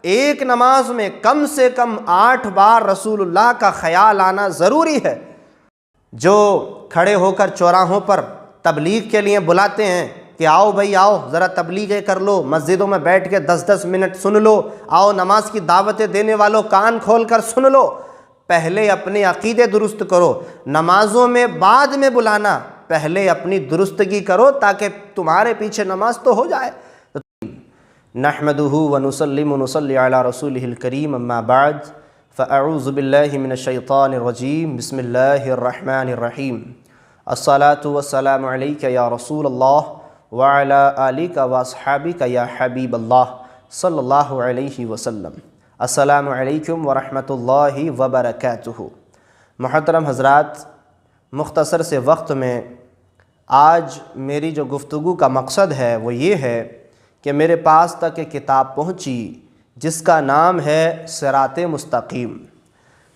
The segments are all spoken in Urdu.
ایک نماز میں کم سے کم 8 بار رسول اللہ کا خیال آنا ضروری ہے۔ جو کھڑے ہو کر چوراہوں پر تبلیغ کے لیے بلاتے ہیں کہ آؤ بھائی آؤ ذرا تبلیغیں کر لو، مسجدوں میں بیٹھ کے 10 منٹ سن لو، آؤ نماز کی دعوتیں دینے والوں کان کھول کر سن لو، پہلے اپنے عقیدے درست کرو۔ نمازوں میں بعد میں بلانا، پہلے اپنی درستگی کرو تاکہ تمہارے پیچھے نماز تو ہو جائے۔ نحمدہ ونصلی ونصلی علی رسولہ الکریم، اما بعد فاعوذ باللہ من الشیطان الرجیم، بسم اللہ الرحمن الرحیم۔ الصلاۃ والسلام علیک یا رسول اللہ وعلی آلک واصحابک یا حبیب اللہ صلی اللہ علیہ وسلم۔ السلام علیکم ورحمۃ اللہ وبرکاتہ۔ محترم حضرات، مختصر سے وقت میں آج میری جو گفتگو کا مقصد ہے وہ یہ ہے کہ میرے پاس تک ایک کتاب پہنچی جس کا نام ہے صراط مستقیم،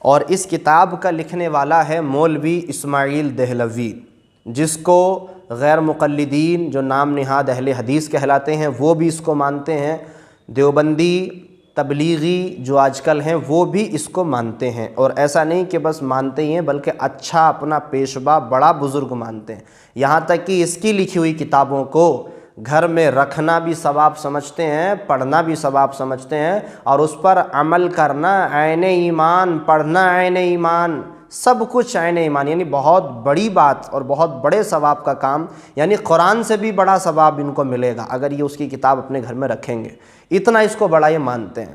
اور اس کتاب کا لکھنے والا ہے مولوی اسماعیل دہلوی، جس کو غیر مقلدین جو نام نہاد اہل حدیث کہلاتے ہیں وہ بھی اس کو مانتے ہیں، دیوبندی تبلیغی جو آج کل ہیں وہ بھی اس کو مانتے ہیں، اور ایسا نہیں کہ بس مانتے ہی ہیں بلکہ اچھا اپنا پیشوا بڑا بزرگ مانتے ہیں، یہاں تک کہ اس کی لکھی ہوئی کتابوں کو گھر میں رکھنا بھی ثواب سمجھتے ہیں، پڑھنا بھی ثواب سمجھتے ہیں، اور اس پر عمل کرنا عین ایمان، پڑھنا عین ایمان، سب کچھ عین ایمان، یعنی بہت بڑی بات اور بہت بڑے ثواب کا کام، یعنی قرآن سے بھی بڑا ثواب ان کو ملے گا اگر یہ اس کی کتاب اپنے گھر میں رکھیں گے، اتنا اس کو بڑا یہ مانتے ہیں۔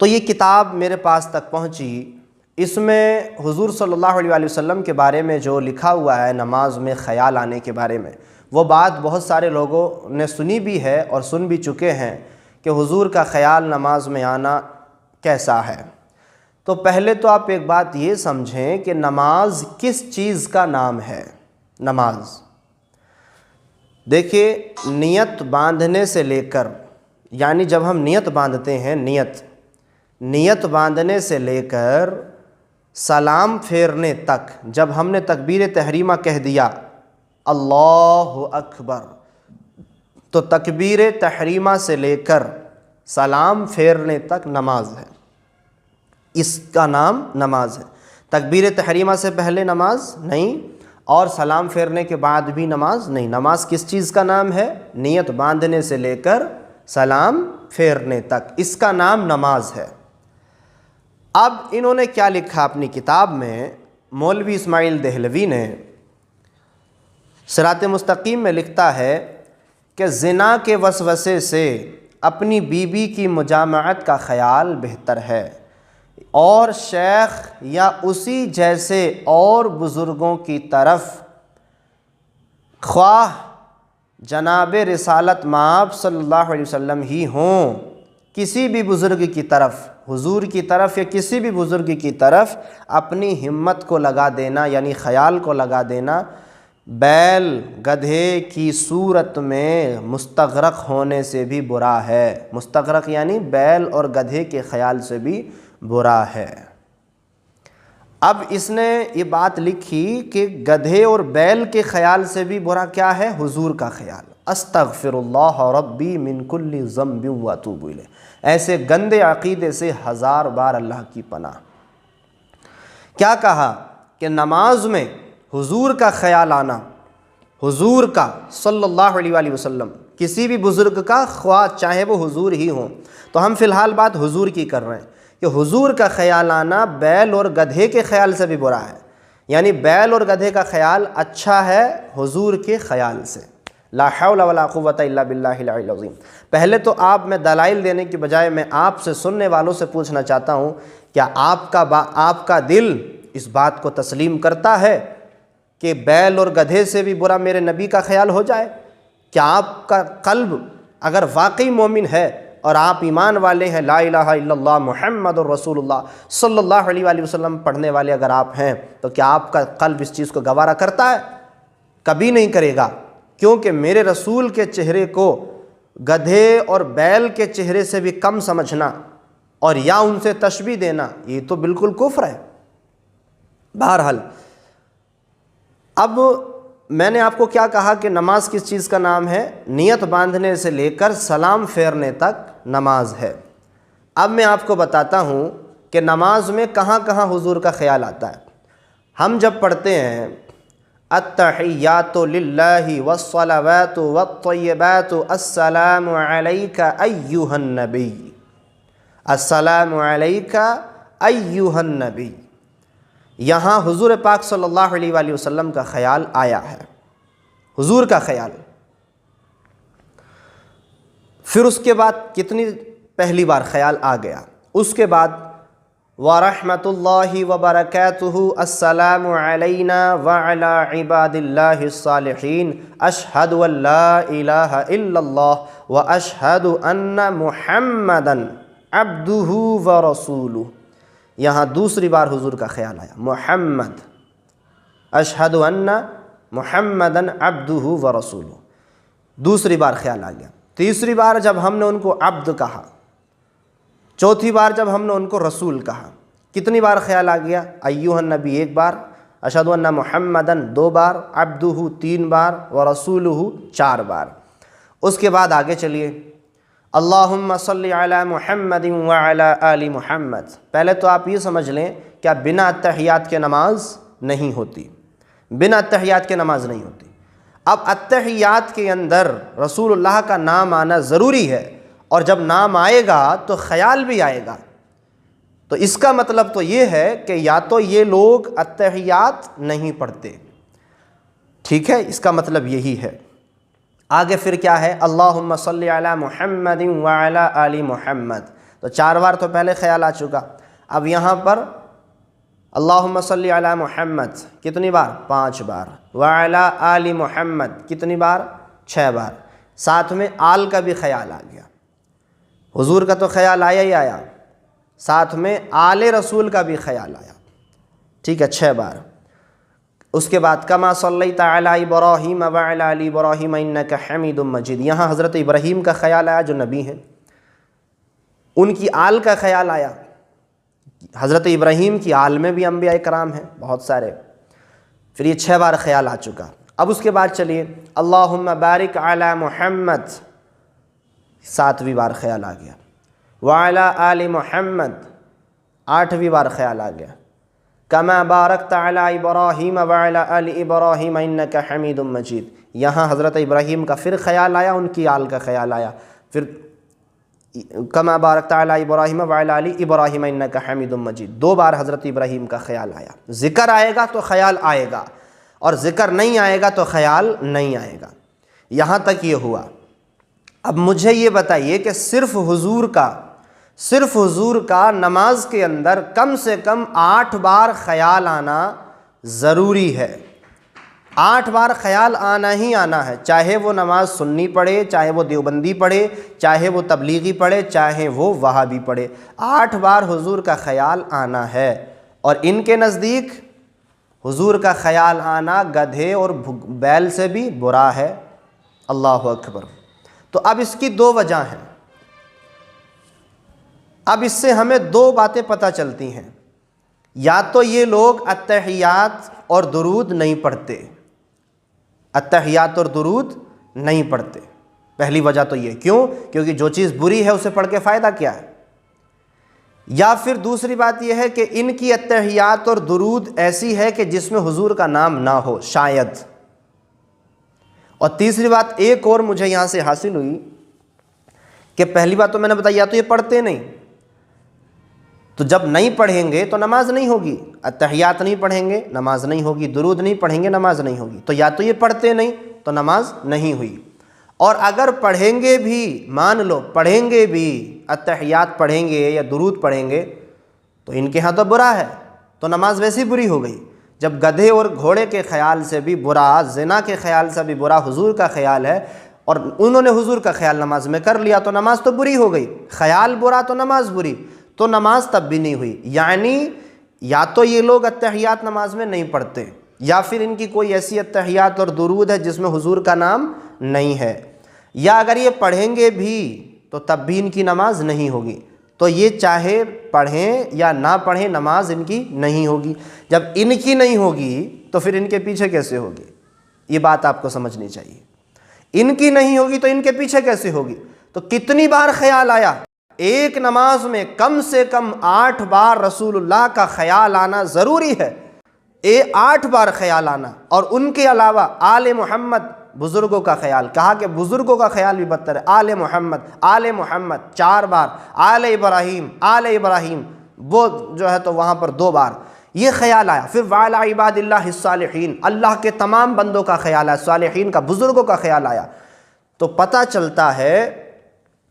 تو یہ کتاب میرے پاس تک پہنچی، اس میں حضور صلی اللہ علیہ وسلم کے بارے میں جو لکھا ہوا ہے نماز میں خیال آنے کے بارے میں، وہ بات بہت سارے لوگوں نے سنی بھی ہے اور سن بھی چکے ہیں کہ حضور کا خیال نماز میں آنا کیسا ہے۔ تو پہلے تو آپ ایک بات یہ سمجھیں کہ نماز کس چیز کا نام ہے۔ نماز دیکھیے، نیت باندھنے سے لے کر، یعنی جب ہم نیت باندھتے ہیں، نیت باندھنے سے لے کر سلام پھیرنے تک، جب ہم نے تکبیر تحریمہ کہہ دیا اللہ اکبر، تو تکبیر تحریمہ سے لے کر سلام پھیرنے تک نماز ہے، اس کا نام نماز ہے۔ تکبیر تحریمہ سے پہلے نماز نہیں، اور سلام پھیرنے کے بعد بھی نماز نہیں۔ نماز کس چیز کا نام ہے؟ نیت باندھنے سے لے کر سلام پھیرنے تک، اس کا نام نماز ہے۔ اب انہوں نے کیا لکھا اپنی کتاب میں، مولوی اسماعیل دہلوی نے صراط مستقیم میں لکھتا ہے کہ زنا کے وسوسے سے اپنی بیوی کی مجامعت کا خیال بہتر ہے، اور شیخ یا اسی جیسے اور بزرگوں کی طرف، خواہ جناب رسالت مآب صلی اللہ علیہ وسلم ہی ہوں، کسی بھی بزرگ کی طرف، حضور کی طرف یا کسی بھی بزرگ کی طرف اپنی ہمت کو لگا دینا، یعنی خیال کو لگا دینا، بیل گدھے کی صورت میں مستغرق ہونے سے بھی برا ہے۔ مستغرق یعنی بیل اور گدھے کے خیال سے بھی برا ہے۔ اب اس نے یہ بات لکھی کہ گدھے اور بیل کے خیال سے بھی برا کیا ہے؟ حضور کا خیال۔ استغفر اللہ ربی من کل ذنب واتوب الیہ، ایسے گندے عقیدے سے 1000 بار اللہ کی پناہ۔ کیا کہا کہ نماز میں حضور کا خیال آنا، حضور کا صلی اللہ علیہ وآلہ وسلم، کسی بھی بزرگ کا، خواہ چاہے وہ حضور ہی ہوں، تو ہم فی الحال بات حضور کی کر رہے ہیں کہ حضور کا خیال آنا بیل اور گدھے کے خیال سے بھی برا ہے، یعنی بیل اور گدھے کا خیال اچھا ہے حضور کے خیال سے۔ لا حول ولا قوت الا باللہ العلی العظیم۔ پہلے تو آپ میں دلائل دینے کی بجائے میں آپ سے، سننے والوں سے پوچھنا چاہتا ہوں، کیا آپ کا دل اس بات کو تسلیم کرتا ہے کہ بیل اور گدھے سے بھی برا میرے نبی کا خیال ہو جائے؟ کیا آپ کا قلب اگر واقعی مومن ہے اور آپ ایمان والے ہیں، لا الہ الا اللہ محمد الرسول اللہ صلی اللہ علیہ وآلہ وسلم پڑھنے والے اگر آپ ہیں، تو کیا آپ کا قلب اس چیز کو گوارا کرتا ہے؟ کبھی نہیں کرے گا، کیونکہ میرے رسول کے چہرے کو گدھے اور بیل کے چہرے سے بھی کم سمجھنا اور یا ان سے تشبیہ دینا، یہ تو بالکل کفر ہے۔ بہرحال، اب میں نے آپ کو کیا کہا کہ نماز کس چیز کا نام ہے؟ نیت باندھنے سے لے کر سلام پھیرنے تک نماز ہے۔ اب میں آپ کو بتاتا ہوں کہ نماز میں کہاں کہاں حضور کا خیال آتا ہے۔ ہم جب پڑھتے ہیں التحیات للہ والصلوات والطیبات السلام علیک ایھا النبی، السلام علیک ایھا النبی، یہاں حضور پاک صلی اللہ علیہ وآلہ وسلم کا خیال آیا ہے، حضور کا خیال۔ پھر اس کے بعد کتنی پہلی بار خیال آ گیا، اس کے بعد وَرَحْمَةُ اللَّهِ وَبَرَكَاتُهُ السَّلَامُ عَلَيْنَا وَعَلَىٰ عِبَادِ اللَّهِ الصَّالِحِينَ أَشْهَدُ أَن لَا إِلَٰهَ إِلَّا اللَّهُ وَأَشْهَدُ أَنَّ مُحَمَّدًا عَبْدُهُ وَرَسُولُهُ، یہاں دوسری بار حضور کا خیال آیا، محمد، أَشْهَدُ أَنَّ مُحَمَّدًا عَبْدُهُ وَرَسُولُهُ، دوسری بار خیال آ گیا۔ تیسری بار جب ہم نے ان کو عبد کہا، چوتھی بار جب ہم نے ان کو رسول کہا، کتنی بار خیال آ گیا؟ ایھا النبی ایک بار، اشہد ان محمدن دو بار، عبدہ تین بار، ورسولہ چار بار۔ اس کے بعد آگے چلیے، اللہم صلی علی محمد وعلی آل محمد۔ پہلے تو آپ یہ سمجھ لیں کہ بنا التحیات کے نماز نہیں ہوتی، بنا التحیات کے نماز نہیں ہوتی۔ اب التحیات کے اندر رسول اللہ کا نام آنا ضروری ہے، اور جب نام آئے گا تو خیال بھی آئے گا۔ تو اس کا مطلب تو یہ ہے کہ یا تو یہ لوگ التحیات نہیں پڑھتے، ٹھیک ہے، اس کا مطلب یہی ہے۔ آگے پھر کیا ہے؟ اللہم صلی علی محمد وعلی آل محمد، تو چار بار تو پہلے خیال آ چکا۔ اب یہاں پر اللہم صلی علی محمد کتنی بار؟ 5 بار۔ وعلی آل محمد کتنی بار؟ 6 بار۔ ساتھ میں آل کا بھی خیال آ گیا، حضور کا تو خیال آیا ہی آیا، ساتھ میں آل رسول کا بھی خیال آیا، ٹھیک ہے، 6 بار۔ اس کے بعد کما صلیت علی ابراہیم وعلی آل ابراہیم انک حمید مجید، یہاں حضرت ابراہیم کا خیال آیا جو نبی ہیں، ان کی آل کا خیال آیا۔ حضرت ابراہیم کی آل میں بھی انبیاء کرام ہیں بہت سارے، پھر یہ 6 بار خیال آ چکا۔ اب اس کے بعد چلیے، اللہم بارک علی محمد، 7ویں بار خیال آ گیا۔ وعلی آل محمد، 8ویں بار خیال آ گیا۔ کما بارکت علی ابراہیم وعلی آل ابراہیم انک حمید مجید، یہاں حضرت ابراہیم کا پھر خیال آیا، ان کی آل کا خیال آیا۔ پھر کما بارکت علی ابراہیم وعلی آل ابراہیم انک حمید مجید، 2 بار حضرت ابراہیم کا خیال آیا۔ ذکر آئے گا تو خیال آئے گا، اور ذکر نہیں آئے گا تو خیال نہیں آئے گا۔ یہاں تک یہ ہوا۔ اب مجھے یہ بتائیے کہ صرف حضور کا نماز کے اندر کم سے کم 8 بار خیال آنا ضروری ہے، 8 بار خیال آنا ہی آنا ہے، چاہے وہ نماز سنی پڑھے، چاہے وہ دیوبندی پڑھے، چاہے وہ تبلیغی پڑھے، چاہے وہ وہابی پڑھے، 8 بار حضور کا خیال آنا ہے۔ اور ان کے نزدیک حضور کا خیال آنا گدھے اور بیل سے بھی برا ہے۔ اللہ اکبر۔ تو اب اس کی 2 وجہ ہیں، اب اس سے ہمیں 2 باتیں پتہ چلتی ہیں۔ یا تو یہ لوگ التحیات اور درود نہیں پڑھتے، التحیات اور درود نہیں پڑھتے، پہلی وجہ تو یہ، کیوں؟ کیونکہ جو چیز بری ہے اسے پڑھ کے فائدہ کیا ہے؟ یا پھر دوسری بات یہ ہے کہ ان کی التحیات اور درود ایسی ہے کہ جس میں حضور کا نام نہ ہو، شاید۔ اور تیسری بات ایک اور مجھے یہاں سے حاصل ہوئی کہ پہلی بات تو میں نے بتایا، یا تو یہ پڑھتے نہیں، تو جب نہیں پڑھیں گے تو نماز نہیں ہوگی، التحیات نہیں پڑھیں گے نماز نہیں ہوگی، درود نہیں پڑھیں گے نماز نہیں ہوگی، تو یا تو یہ پڑھتے نہیں تو نماز نہیں ہوئی، اور اگر پڑھیں گے بھی، مان لو پڑھیں گے بھی، التحیات پڑھیں گے یا درود پڑھیں گے، تو ان کے ہاں تو برا ہے، تو نماز ویسی بری ہو گئی۔ جب گدھے اور گھوڑے کے خیال سے بھی برا، زنا کے خیال سے بھی برا حضور کا خیال ہے، اور انہوں نے حضور کا خیال نماز میں کر لیا، تو نماز تو بری ہو گئی، خیال برا تو نماز بری، تو نماز تب بھی نہیں ہوئی۔ یعنی یا تو یہ لوگ التحیات نماز میں نہیں پڑھتے، یا پھر ان کی کوئی ایسی التحیات اور درود ہے جس میں حضور کا نام نہیں ہے، یا اگر یہ پڑھیں گے بھی تو تب بھی ان کی نماز نہیں ہوگی۔ تو یہ چاہے پڑھیں یا نہ پڑھیں نماز ان کی نہیں ہوگی۔ جب ان کی نہیں ہوگی تو پھر ان کے پیچھے کیسے ہوگی؟ یہ بات آپ کو سمجھنی چاہیے۔ ان کی نہیں ہوگی تو ان کے پیچھے کیسے ہوگی؟ تو کتنی بار خیال آیا؟ ایک نماز میں کم سے کم 8 بار رسول اللہ کا خیال آنا ضروری ہے، 8 بار خیال آنا، اور ان کے علاوہ آل محمد بزرگوں کا خیال، کہا کہ بزرگوں کا خیال بھی بدتر ہے، آل محمد 4 بار، آل ابراہیم وہ جو ہے تو وہاں پر 2 بار یہ خیال آیا۔ پھر وعلی عباد اللہ الصالحین، اللہ کے تمام بندوں کا خیال آیا، صالحین کا، بزرگوں کا خیال آیا۔ تو پتہ چلتا ہے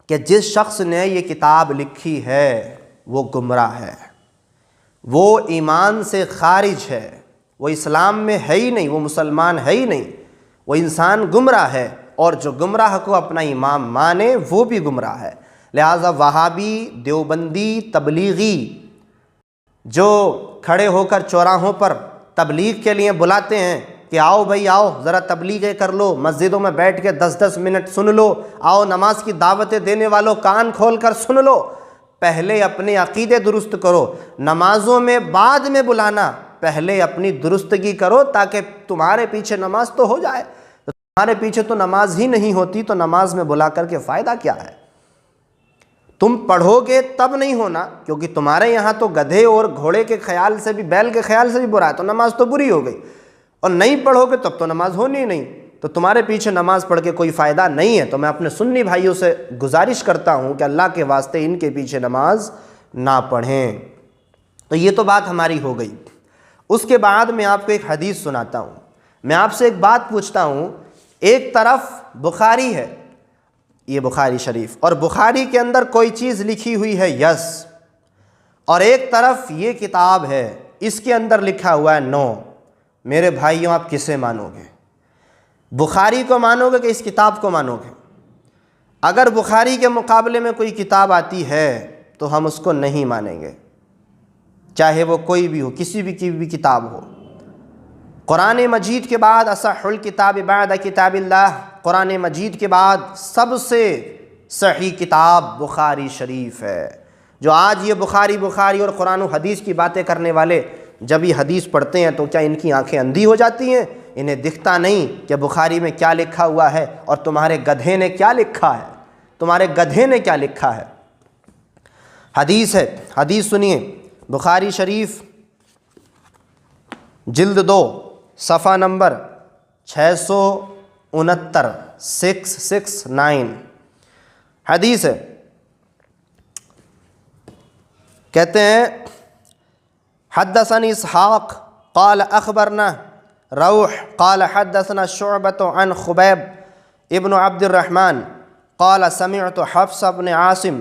کہ جس شخص نے یہ کتاب لکھی ہے وہ گمراہ ہے، وہ ایمان سے خارج ہے، وہ اسلام میں ہے ہی نہیں، وہ مسلمان ہے ہی نہیں، وہ انسان گمراہ ہے، اور جو گمراہ کو اپنا امام مانے وہ بھی گمراہ ہے۔ لہٰذا وہابی، دیوبندی، تبلیغی جو کھڑے ہو کر چوراہوں پر تبلیغ کے لیے بلاتے ہیں کہ آؤ بھائی آؤ ذرا تبلیغیں کر لو، مسجدوں میں بیٹھ کے 10 منٹ سن لو، آؤ نماز کی دعوتیں دینے والوں کان کھول کر سن لو، پہلے اپنے عقیدے درست کرو، نمازوں میں بعد میں بلانا، پہلے اپنی درستگی کرو تاکہ تمہارے پیچھے نماز تو ہو جائے۔ تو تمہارے پیچھے تو نماز ہی نہیں ہوتی تو نماز میں بلا کر کے فائدہ کیا ہے؟ تم پڑھو گے تب نہیں ہونا، کیونکہ تمہارے یہاں تو گدھے اور گھوڑے کے خیال سے بھی، بیل کے خیال سے بھی برا ہے، تو نماز تو بری ہو گئی، اور نہیں پڑھو گے تب تو نماز ہونی ہی نہیں، تو تمہارے پیچھے نماز پڑھ کے کوئی فائدہ نہیں ہے۔ تو میں اپنے سنی بھائیوں سے گزارش کرتا ہوں کہ اللہ کے واسطے ان کے پیچھے نماز نہ پڑھیں۔ تو یہ تو بات ہماری ہو گئی۔ اس کے بعد میں آپ کو ایک حدیث سناتا ہوں۔ میں آپ سے ایک بات پوچھتا ہوں، ایک طرف بخاری ہے، یہ بخاری شریف، اور بخاری کے اندر کوئی چیز لکھی ہوئی ہے یس، اور ایک طرف یہ کتاب ہے اس کے اندر لکھا ہوا ہے نو، میرے بھائیوں آپ کسے مانو گے؟ بخاری کو مانو گے کہ اس کتاب کو مانو گے؟ اگر بخاری کے مقابلے میں کوئی کتاب آتی ہے تو ہم اس کو نہیں مانیں گے، چاہے وہ کوئی بھی ہو، کسی بھی کتاب ہو۔ قرآن مجید کے بعد اصح الکتاب بعد کتاب اللہ، قرآن مجید کے بعد سب سے صحیح کتاب بخاری شریف ہے۔ جو آج یہ بخاری اور قرآن و حدیث کی باتیں کرنے والے جب یہ حدیث پڑھتے ہیں تو کیا ان کی آنکھیں اندھی ہو جاتی ہیں؟ انہیں دکھتا نہیں کہ بخاری میں کیا لکھا ہوا ہے اور تمہارے گدھے نے کیا لکھا ہے، تمہارے گدھے نے کیا لکھا ہے؟ حدیث ہے، حدیث سنیے، بخاری شریف جلد 2 صفحہ نمبر 669، 669 حدیث ہے۔ کہتے ہیں حدثني اسحاق قال اخبرنا روح قال حدثنا شعبة عن خبيب ابن عبد الرحمن قال سمعت حفص بن عاصم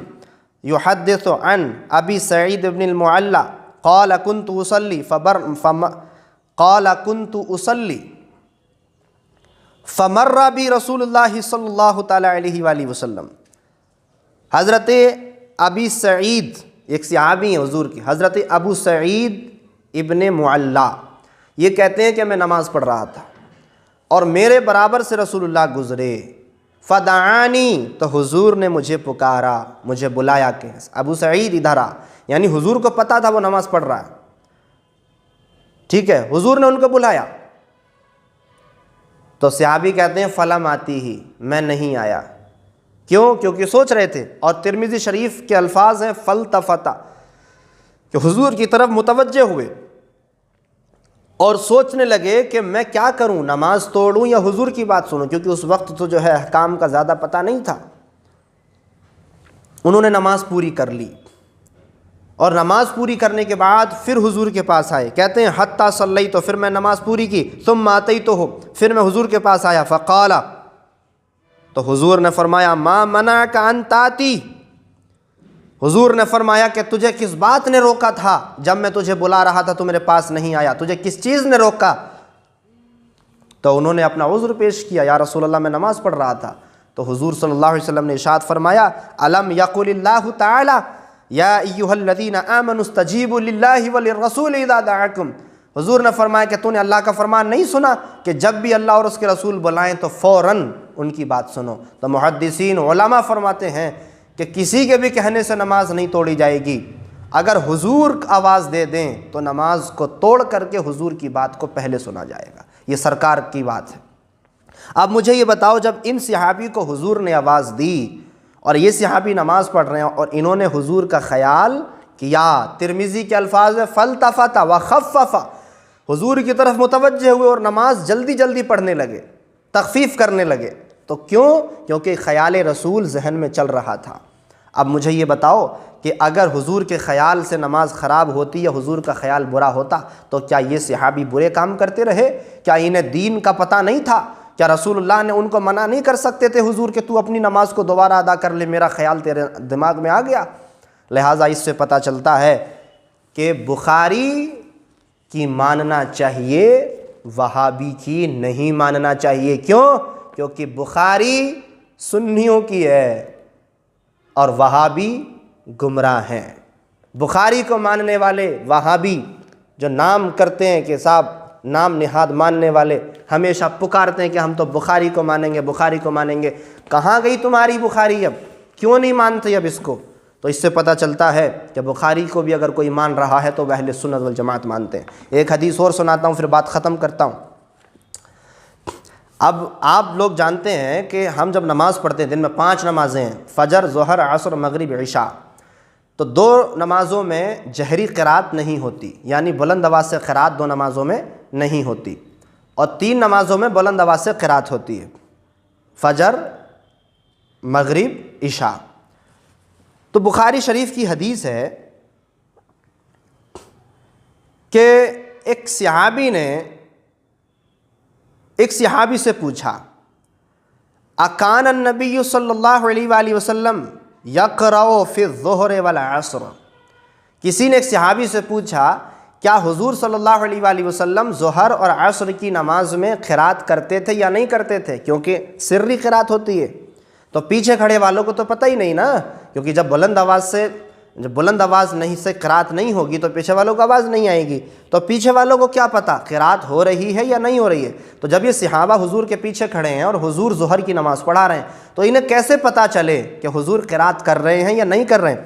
يحدث عن ابي سعيد بن المعلى قال كنت اصلي فمر بي رسول الله صلی اللہ تعالی علیہ وآلہ وسلم۔ حضرت ابی سعید ایک صحابی ہیں حضور کی، حضرت ابو سعید ابن معلّہ، یہ کہتے ہیں کہ میں نماز پڑھ رہا تھا اور میرے برابر سے رسول اللہ گزرے، فدعانی، تو حضور نے مجھے پکارا، مجھے بلایا کہ ابو سعید ادھر آ، یعنی حضور کو پتہ تھا وہ نماز پڑھ رہا ہے، ٹھیک ہے، حضور نے ان کو بلایا، تو صحابی کہتے ہیں فلم آتی ہی، میں نہیں آیا، کیوں؟ کیونکہ سوچ رہے تھے، اور ترمذی شریف کے الفاظ ہیں فلتفتا، کہ حضور کی طرف متوجہ ہوئے اور سوچنے لگے کہ میں کیا کروں، نماز توڑوں یا حضور کی بات سنوں، کیونکہ اس وقت تو جو ہے احکام کا زیادہ پتہ نہیں تھا۔ انہوں نے نماز پوری کر لی، اور نماز پوری کرنے کے بعد پھر حضور کے پاس آئے، کہتے ہیں حتی صلیت، تو پھر میں نماز پوری کی، ثم اتیتہ، پھر میں حضور کے پاس آیا، فقال، تو حضور نے فرمایا ما منعک ان تاتی، حضور نے فرمایا کہ تجھے کس بات نے روکا تھا جب میں تجھے بلا رہا تھا تو میرے پاس نہیں آیا، تجھے کس چیز نے روکا؟ تو انہوں نے اپنا عذر پیش کیا، یا رسول اللہ میں نماز پڑھ رہا تھا، تو حضور صلی اللہ علیہ وسلم نے ارشاد فرمایا الم یقل اللہ تعالی یا ایھا الذین آمنوا استجیبوا للہ وللرسول اذا دعاکم، حضور نے فرمایا کہ تو نے اللہ کا فرمان نہیں سنا کہ جب بھی اللہ اور اس کے رسول بلائیں تو فوراً ان کی بات سنو۔ تو محدثین علماء فرماتے ہیں کہ کسی کے بھی کہنے سے نماز نہیں توڑی جائے گی، اگر حضور آواز دے دیں تو نماز کو توڑ کر کے حضور کی بات کو پہلے سنا جائے گا، یہ سرکار کی بات ہے۔ اب مجھے یہ بتاؤ، جب ان صحابی کو حضور نے آواز دی اور یہ صحابی نماز پڑھ رہے ہیں اور انہوں نے حضور کا خیال کیا۔ ترمذی کے الفاظ ہے فَالْتَفَتَ وَخَفَّفَ، حضور کی طرف متوجہ ہوئے اور نماز جلدی جلدی پڑھنے لگے، تخفیف کرنے لگے۔ تو کیوں؟ کیونکہ خیال رسول ذہن میں چل رہا تھا۔ اب مجھے یہ بتاؤ کہ اگر حضور کے خیال سے نماز خراب ہوتی یا حضور کا خیال برا ہوتا تو کیا یہ صحابی برے کام کرتے رہے؟ کیا انہیں دین کا پتہ نہیں تھا؟ کیا رسول اللہ نے ان کو منع نہیں کر سکتے تھے حضور کہ تو اپنی نماز کو دوبارہ ادا کر لے، میرا خیال تیرے دماغ میں آ گیا؟ لہٰذا اس سے پتہ چلتا ہے کہ بخاری کی ماننا چاہیے، وہابی کی نہیں ماننا چاہیے۔ کیوں؟ کیونکہ بخاری سنیوں کی ہے اور وہابی گمراہ ہیں۔ بخاری کو ماننے والے وہابی جو نام کرتے ہیں کہ صاحب نام نہاد ماننے والے ہمیشہ پکارتے ہیں کہ ہم تو بخاری کو مانیں گے، بخاری کو مانیں گے، کہاں گئی تمہاری بخاری؟ اب کیوں نہیں مانتے اب اس کو؟ تو اس سے پتہ چلتا ہے کہ بخاری کو بھی اگر کوئی مان رہا ہے تو وہ اہل سنت والجماعت مانتے ہیں۔ ایک حدیث اور سناتا ہوں پھر بات ختم کرتا ہوں۔ اب آپ لوگ جانتے ہیں کہ ہم جب نماز پڑھتے ہیں دن میں 5 نمازیں ہیں، فجر، ظہر، عصر، مغرب، عشاء، تو 2 نمازوں میں جہری قرات نہیں ہوتی، یعنی بلند آواز سے قرات 2 نمازوں میں نہیں ہوتی، اور 3 نمازوں میں بلند آواز سے قرات ہوتی ہے، فجر، مغرب، عشاء۔ تو بخاری شریف کی حدیث ہے کہ ایک صحابی سے پوچھا اکان النبی صلی اللہ علیہ وآلہ وسلم یقرأ فی الظہر والعصر، کسی نے ایک صحابی سے پوچھا کیا حضور صلی اللہ علیہ وآلہ وسلم ظہر اور عصر کی نماز میں قرات کرتے تھے یا نہیں کرتے تھے؟ کیونکہ سری قرات ہوتی ہے، تو پیچھے کھڑے والوں کو تو پتہ ہی نہیں نا، کیونکہ جب بلند آواز نہیں سے قرات نہیں ہوگی تو پیچھے والوں کو آواز نہیں آئے گی، تو پیچھے والوں کو کیا پتہ قرات ہو رہی ہے یا نہیں ہو رہی ہے؟ تو جب یہ صحابہ حضور کے پیچھے کھڑے ہیں اور حضور ظہر کی نماز پڑھا رہے ہیں تو انہیں کیسے پتہ چلے کہ حضور قرات کر رہے ہیں یا نہیں کر رہے ہیں؟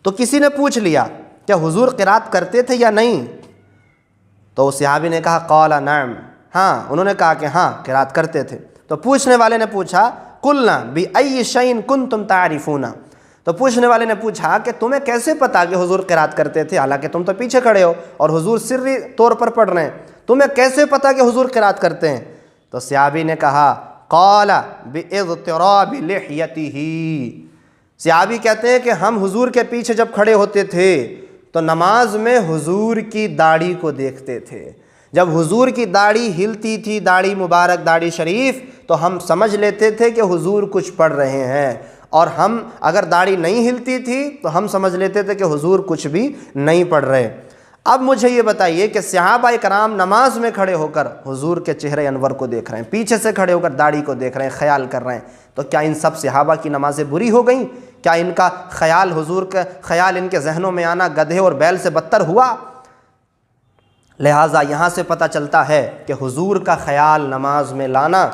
تو کسی نے پوچھ لیا کہ حضور قرات کرتے تھے یا نہیں؟ تو اس صحابی نے کہا قال نعم، ہاں، انہوں نے کہا کہ ہاں قرات کرتے تھے۔ تو پوچھنے والے نے پوچھا قلنا بأي شيء كنتم تعرفون، تو پوچھنے والے نے پوچھا کہ تمہیں کیسے پتا کہ حضور قرات کرتے تھے، حالانکہ تم تو پیچھے کھڑے ہو اور حضور سری طور پر پڑھ رہے ہیں، تمہیں کیسے پتا کہ حضور قرات کرتے ہیں؟ تو صحابی نے کہا قال باضطراب لحيته، صحابی کہتے ہیں کہ ہم حضور کے پیچھے جب کھڑے ہوتے تھے تو نماز میں حضور کی داڑھی کو دیکھتے تھے، جب حضور کی داڑھی ہلتی تھی، داڑھی مبارک، داڑھی شریف، تو ہم سمجھ لیتے تھے کہ حضور کچھ پڑھ رہے ہیں، اور ہم اگر داڑھی نہیں ہلتی تھی تو ہم سمجھ لیتے تھے کہ حضور کچھ بھی نہیں پڑھ رہے۔ اب مجھے یہ بتائیے کہ صحابہ کرام نماز میں کھڑے ہو کر حضور کے چہرے انور کو دیکھ رہے ہیں، پیچھے سے کھڑے ہو کر داڑھی کو دیکھ رہے ہیں، خیال کر رہے ہیں، تو کیا ان سب صحابہ کی نمازیں بری ہو گئیں؟ کیا ان کا خیال، حضور کا خیال ان کے ذہنوں میں آنا گدھے اور بیل سے بدتر ہوا؟ لہٰذا یہاں سے پتہ چلتا ہے کہ حضور کا خیال نماز میں لانا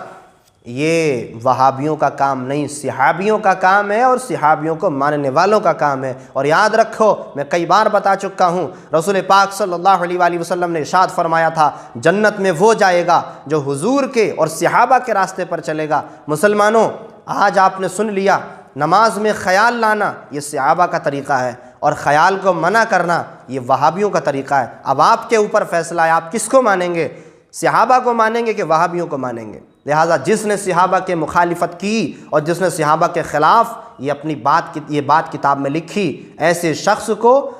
یہ وہابیوں کا کام نہیں، صحابیوں کا کام ہے اور صحابیوں کو ماننے والوں کا کام ہے۔ اور یاد رکھو، میں کئی بار بتا چکا ہوں، رسول پاک صلی اللہ علیہ وآلہ وسلم نے ارشاد فرمایا تھا جنت میں وہ جائے گا جو حضور کے اور صحابہ کے راستے پر چلے گا۔ مسلمانوں، آج آپ نے سن لیا، نماز میں خیال لانا یہ صحابہ کا طریقہ ہے اور خیال کو منع کرنا یہ وہابیوں کا طریقہ ہے۔ اب آپ کے اوپر فیصلہ ہے، آپ کس کو مانیں گے؟ صحابہ کو مانیں گے کہ وہابیوں کو مانیں گے؟ لہٰذا جس نے صحابہ کے مخالفت کی اور جس نے صحابہ کے خلاف یہ بات کتاب میں لکھی، ایسے شخص کو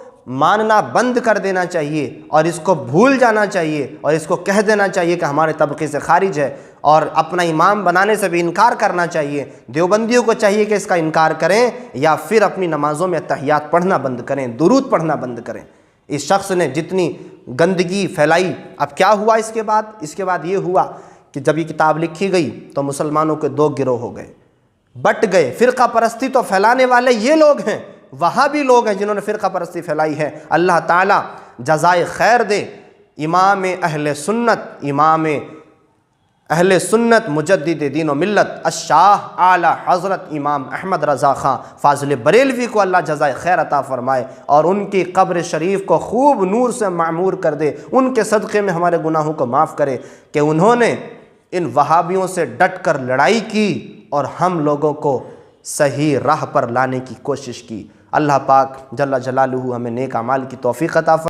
ماننا بند کر دینا چاہیے اور اس کو بھول جانا چاہیے اور اس کو کہہ دینا چاہیے کہ ہمارے طبقے سے خارج ہے، اور اپنا امام بنانے سے بھی انکار کرنا چاہیے۔ دیوبندیوں کو چاہیے کہ اس کا انکار کریں یا پھر اپنی نمازوں میں تحیات پڑھنا بند کریں، درود پڑھنا بند کریں۔ اس شخص نے جتنی گندگی پھیلائی، اب کیا ہوا اس کے بعد یہ ہوا کہ جب یہ کتاب لکھی گئی تو مسلمانوں کے 2 گروہ ہو گئے، بٹ گئے۔ فرقہ پرستی تو پھیلانے والے یہ لوگ ہیں، وہاں بھی لوگ ہیں جنہوں نے فرقہ پرستی پھیلائی ہے۔ اللہ تعالیٰ جزائے خیر دے امام اہل سنت مجدد دین و ملت الشاہ اعلی حضرت امام احمد رضا خان فاضل بریلوی کو اللہ جزائے خیر عطا فرمائے اور ان کی قبر شریف کو خوب نور سے معمور کر دے، ان کے صدقے میں ہمارے گناہوں کو معاف کرے کہ انہوں نے ان وہابیوں سے ڈٹ کر لڑائی کی اور ہم لوگوں کو صحیح راہ پر لانے کی کوشش کی۔ اللہ پاک جل جلالہ ہمیں نیک اعمال کی توفیق عطا فرمائے۔